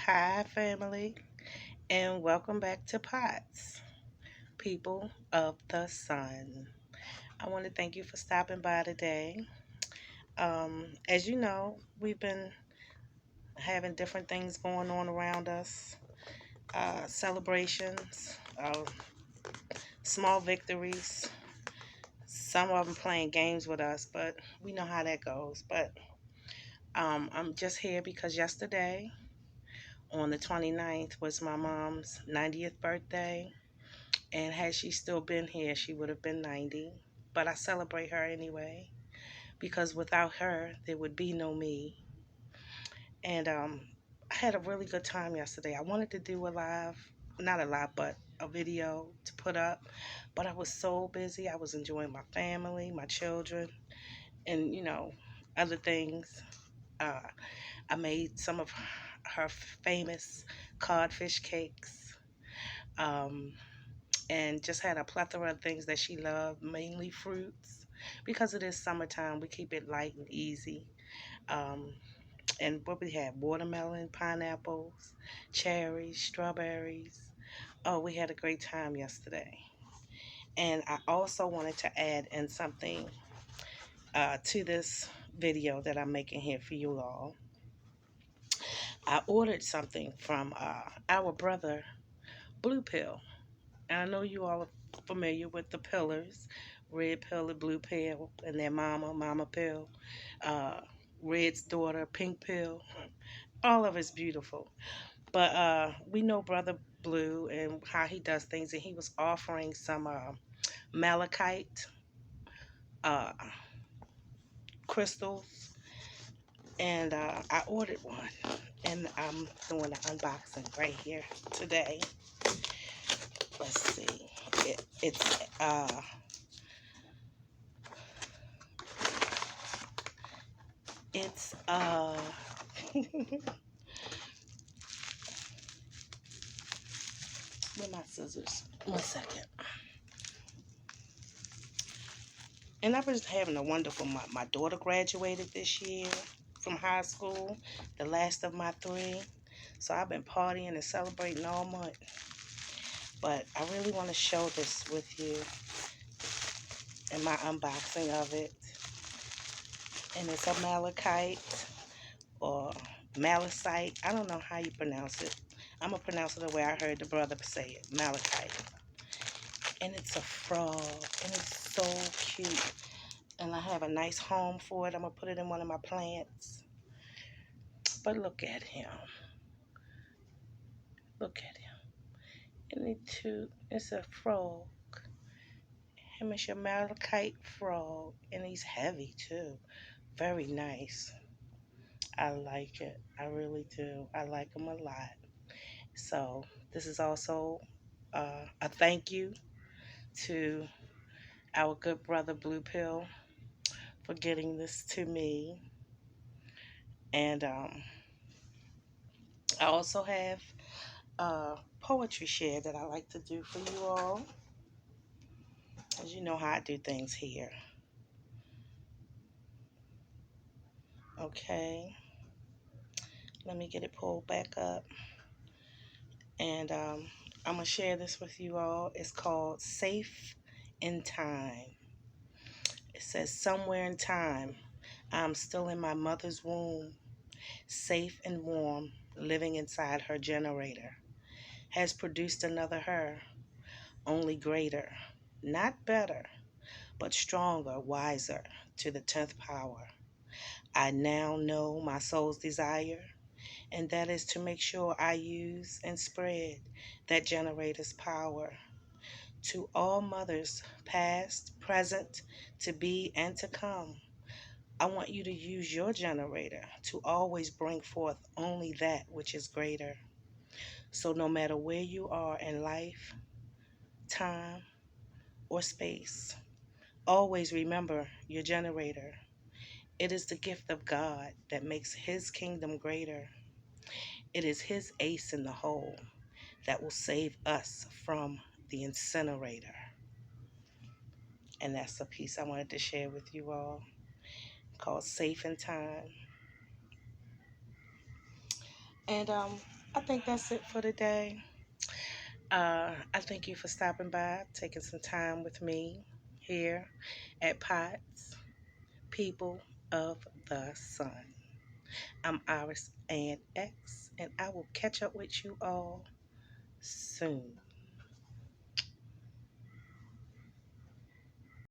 Hi, family, and welcome back to POTS, People of the Sun. I want to thank you for stopping by today. As you know, we've been having different things going on around us, celebrations, small victories, some of them playing games with us, but we know how that goes. But I'm just here because yesterday, on the 29th, was my mom's 90th birthday. And had she still been here, she would have been 90. But I celebrate her anyway because without her, there would be no me. And I had a really good time yesterday. I wanted to do a live, not a live, but a video to put up. But I was so busy. I was enjoying my family, my children, and, other things. Uh, I made some of her famous codfish cakes. Um, and just had a plethora of things that she loved, mainly fruits. Because it is summertime, we keep it light and easy. Um, and what we had, watermelon, pineapples, cherries, strawberries. Oh, we had a great time yesterday. And I also wanted to add in something to this video that I'm making here for you all. I ordered something from our brother, Blue Pill. And I know you all are familiar with the pillars, red pill and blue pill, and their mama, mama pill, uh, red's daughter, pink pill. All of it's beautiful. But we know Brother Blue and how he does things, and he was offering some malachite uh, crystals, and I ordered one, and I'm doing an unboxing right here today. Let's see. It's where my scissors? One second. And I was having a wonderful month. My daughter graduated this year from high school, the last of my three. So I've been partying and celebrating all month. But I really want to show this with you in my unboxing of it. And it's a malachite or malachite. I don't know how you pronounce it. I'm going to pronounce it the way I heard the brother say it, malachite. And it's a frog, and it's so cute. And I have a nice home for it. I'm going to put it in one of my plants. But look at him. Look at him. And it's a frog. Him is your malachite frog. And he's heavy too. Very nice. I like it. I really do. I like him a lot. So this is also a thank you to our good brother Blue Pill for getting this to me. And I also have poetry share that I like to do for you all. As you know how I do things here. Okay. Let me get it pulled back up. And I'm going to share this with you all. It's called Safe in Time. It says, somewhere in time, I'm still in my mother's womb, safe and warm, living inside her generator. Has produced another her, only greater, not better, but stronger, wiser, to the 10th power. I now know my soul's desire, and that is to make sure I use and spread that generator's power to all mothers, past, present, to be, and to come. I want you to use your generator to always bring forth only that which is greater. So no matter where you are in life, time, or space, always remember your generator. It is the gift of God that makes His kingdom greater. It is His ace in the hole that will save us from the incinerator. And that's a piece I wanted to share with you all called Safe in Time. And I think that's it for today. I thank you for stopping by, taking some time with me here at Pots, People of the Sun. I'm Iris and X, and I will catch up with you all soon.